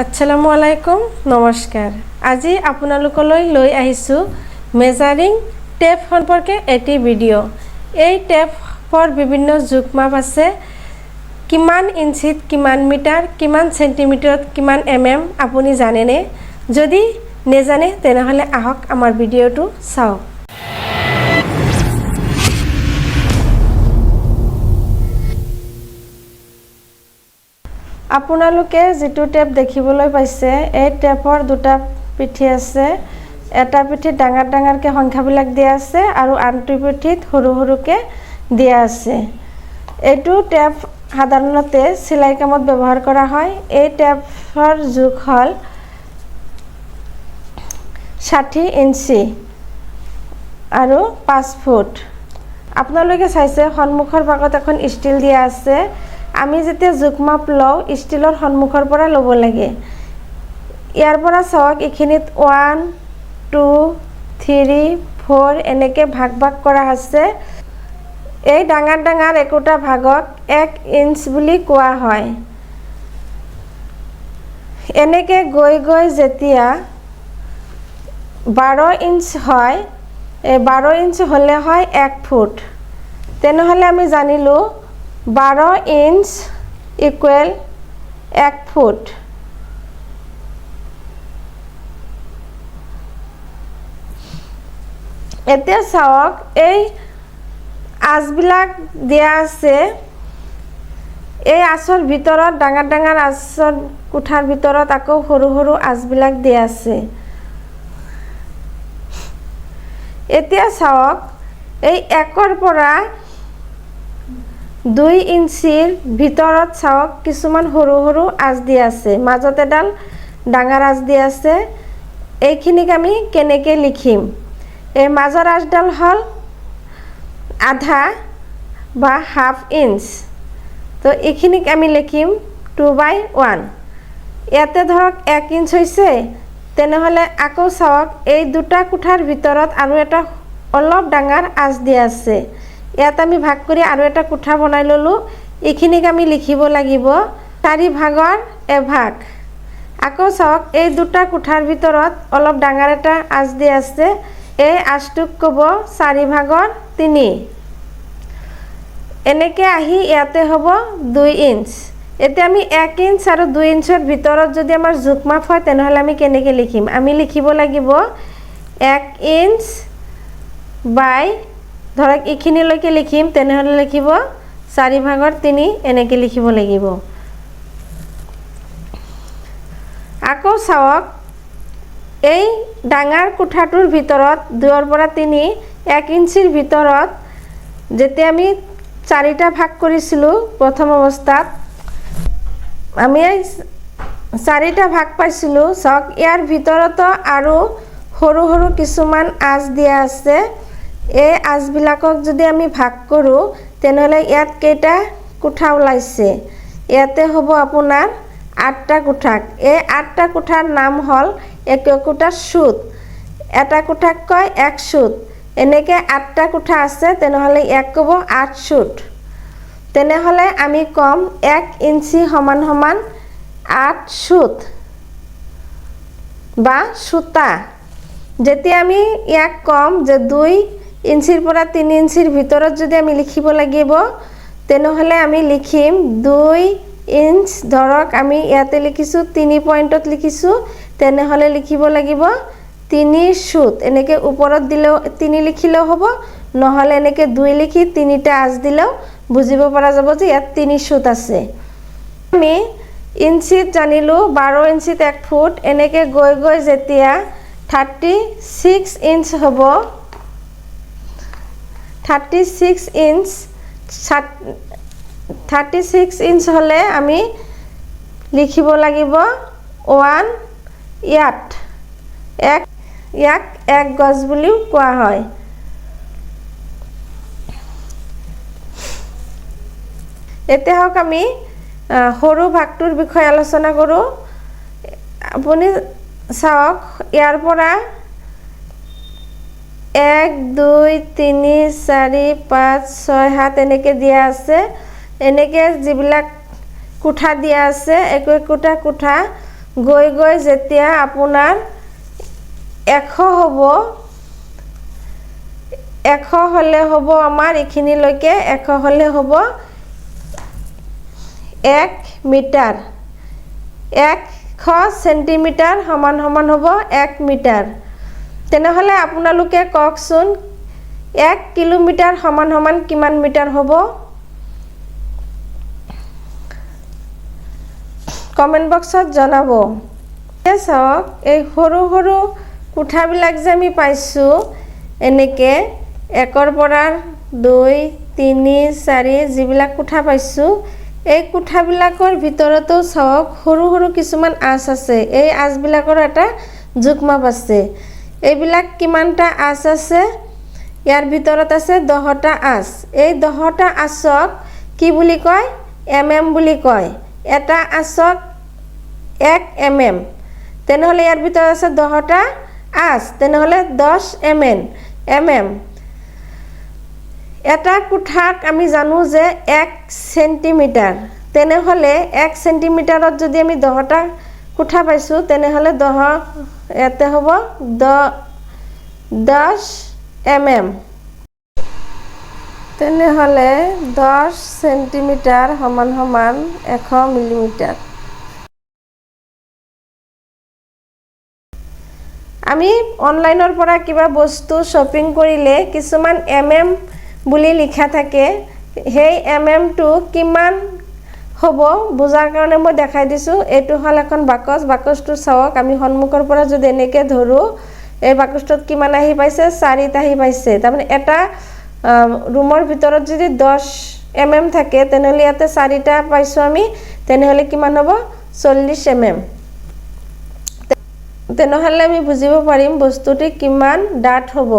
আসসালামু আলাইকুম নমস্কাৰ আজি আপোনালোকলৈ লৈ আহিছোঁ মেজাৰিং টেপ সম্পৰ্কে এটি ভিডিঅ' এই টেপৰ বিভিন্ন জোখ-মাপ আছে কিমান ইঞ্চিত কিমান মিটাৰ কিমান সেন্টিমিটাৰত কিমান mm আপুনি জানেনে যদি নেজানে তেনেহলে আহক আমাৰ ভিডিঅ'টো চাওক আপোনালোকে যেটো টেপ দেখিবলৈ পাইছে এই টেপৰ দুটা পিঠি আছে এটা পিঠিত ডাঙৰ ডাঙৰকে সংখ্যাবিলাক দিয়া আছে আৰু আনটো পিঠিত সৰু সৰুকে দিয়া আছে এইটো টেপ সাধাৰণতে সিলাই কামত ব্যৱহাৰ কৰা হয় এই টেপৰ জোখ হল 60 ইঞ্চি আৰু 5 ফুট আপোনালোকে চাইছে সন্মুখৰ ভাগত এখন ষ্টিল দিয়া আছে আমি যেতিয়া জোখ-মাপ লও ষ্টিলৰ সন্মুখৰ পৰা লব লাগে ইয়াৰ পৰা চাওক এখিনিত 1 2 3 4 এনেকে ভাগ ভাগ কৰা আছে এই ডাঙৰ ডাঙৰ একোটা ভাগক 1 ইঞ্চ বুলি কোৱা হয় এনেকে গৈ গৈ যেতিয়া 12 ইঞ্চ হয় এই 12 ইঞ্চ হলে হয় 1 ফুট তেনেহলে আমি জানিলো 12 ইঞ্চ ইকুৱেল 1 ফুট এতিয়া চাওক এই আঁচবিলাক দিয়া আছে এই আঁচৰ ভিতৰত ডাঙৰ ডাঙৰ আঁচৰ কোঠাৰ ভিতৰত আকৌ সৰু সৰু আঁচবিলাক দিয়া আছে এতিয়া চাওক এই 1ৰ পৰা 2 ইঞ্চিৰ ভিতৰত চাওক কিছুমান সৰু সৰু আঁচ দিয়া আছে মাজত এডাল ডাঙৰ আঁচ দিয়া আছে এইখিনিক আমি কেনেকৈ লিখিম এই মাজৰ আঁচডাল হল আধা বা হাফ ইঞ্চ তো এইখিনিক আমি লিখিম 2/1 ইয়াতে ধৰক 1 ইঞ্চ হৈছে তেনেহলে আকৌ চাওক এই দুটা কোঠাৰ ভিতৰত আৰু এটা অলপ ডাঙৰ আঁচ দিয়া আছে ইয়াত আমি ভাগ কৰি আৰু এটা কোঠা বনাই ললো এইখিনিক আমি লিখিব লাগিব 4 ভাগৰ এভাগ আকৌ চাওক এই দুটা কোঠাৰ ভিতৰত অলপ ডাঙৰ এটা আঁচ দিয়া আছে এই আঁচটোক কব 4 ভাগৰ 3 এনেকে আহি ইয়াতে হ'ব 2 ইঞ্চ এতিয়া আমি 1 ইঞ্চ আৰু 2 ইঞ্চৰ ভিতৰত যদি আমাৰ জোখ-মাপ হয় তেনেহলে আমি কেনেকৈ লিখিম আমি লিখিব লাগিব 1 ইঞ্চ বাই ধৰক এইখিনিলৈকে লিখিম তেনেহলে লিখিব 4 ভাগৰ 3 এনেকে লিখিব লাগিব আকৌ চাওক এই ডাঙৰ কোঠাটোৰ ভিতৰত 2 পৰা 3 1 ইঞ্চিৰ ভিতৰত যেতিয়া আমি 4টা ভাগ কৰিছিলো প্ৰথম অৱস্থাত আমি 4টা ভাগ পাইছিলো চাওক ইয়াৰ ভিতৰত আৰু সৰু সৰু কিছুমান আঁচ দিয়া আছে এই আঁচবিলাকক যদি আমি ভাগ কৰো তেনেহলে ইয়াত কেইটা কোঠা ওলাইছে ইয়াতে হ'ব আপোনাৰ 8টা কোঠা এই 8টা কোঠাৰ নাম হল একোটা সুত এটা কোঠাক কয় এক সুত এনেকে 8টা কোঠা আছে তেনেহলে এক কব 8 সুত তেনেহলে আমি কম 1 ইঞ্চি সমান সমান 8 সুত বা সুতা যেতিয়া আমি ইয়াক কম যে 2 ইঞ্চিৰ পৰা 3 ইঞ্চিৰ ভিতৰত যদি আমি লিখিব লাগিব তেনেহলে আমি লিখিম 2 ইঞ্চ ধৰক আমি ইয়াতে লিখিছো 3 পইণ্টত লিখিছো তেনেহলে লিখিব লাগিব 3 সুত এনেকে ওপৰত দিলেও 3 লিখিলেও হ'ব নহলে এনেকে 2 লিখি 3টা আঁচ দিলেও বুজিব পৰা যাব যে ইয়াত 3 সুত আছে আমি ইঞ্চিত জানিলো 12 ইঞ্চিত 1 ফুট এনেকে গৈ গৈ যেতিয়া 36 ইঞ্চ হ'ব 36 ইঞ্চ 36 ইঞ্চ হলে আমি লিখিব লাগিব 1 ইয়াক 1 গজ বুলি কোৱা হয় এতিয়া হক আমি সৰু ভাগটোৰ বিষয়ে আলোচনা কৰো আপুনি চাওক ইয়াৰ পৰা 1 2 3 4 5 6 7 এনেকে দিয়া আছে এনেকে যিবিলাক কোঠা দিয়া আছে একোটা কোঠা গৈ গৈ যেতিয়া আপোনাৰ 100 হ'ব, 100 হলে হ'ব আমাৰ এইখিনিলৈকে 100 হলে হ'ব 1 মিটাৰ, 100 সেন্টিমিটাৰ সমান সমান হ'ব 1 মিটাৰ। তেনেহলে আপোনালোকে কওকচোন 1 কিলোমিটাৰ সমান সমান কিমান মিটাৰ হ'ব? কমেন্ট বক্সত জনাব। চাওক এই সৰু সৰু কোঠাবিলাক যে আমি পাইছোঁ এনেকে 1ৰ পৰা 2, 3, 4 যিবিলাক কোঠা পাইছোঁ, এই কোঠাবিলাকৰ ভিতৰতো চাওক সৰু সৰু কিছুমান আঁচ আছে। এই আঁচবিলাকৰ এটা জোখমাপ আছে। এইবিলাক কিমানটা আঁচ আছে? ইয়াৰ ভিতৰত আছে 10টা আঁচ। এই 10টা আঁচক কি বুলি কয়? mm বুলি কয়। এটা আঁচক 1 mm। তেনেহলে ইয়াৰ ভিতৰত আছে 10টা আঁচ, তেনেহলে 10 mm। এটা কোঠাক আমি জানো যে 1 সেন্টিমিটাৰ। তেনেহলে 1 সেন্টিমিটাৰত যদি আমি 10টা কোঠা পাইছোঁ, তেনেহলে 10 ইয়াতে হ'ব 10 mm। তেনেহলে 10 সেন্টিমিটাৰ সমান সমান 100 মিলিমিটাৰ। আমি অনলাইনৰ পৰা কিবা বস্তু শ্বপিং কৰিলে কিছুমান mm বুলি লিখা থাকে। সেই mm টো কিমান হ'ব বুজাৰ কাৰণে মই দেখাই দিছোঁ। এইটো হল এখন বাকচ। বাকচটো চাওক, আমি সন্মুখৰ পৰা যদি এনেকে ধৰো, এই বাকচটোত কিমান আহি পাইছে? 4টা আহি পাইছে। তাৰমানে এটা ৰুমৰ ভিতৰত যদি 10 mm থাকে, তেনেহলে ইয়াতে 4টা পাইছোঁ আমি, তেনেহলে কিমান হ'ব? 40 mm। তেনেহলে আমি বুজিব পাৰিম বস্তুটি কিমান ডাঠ হ'ব।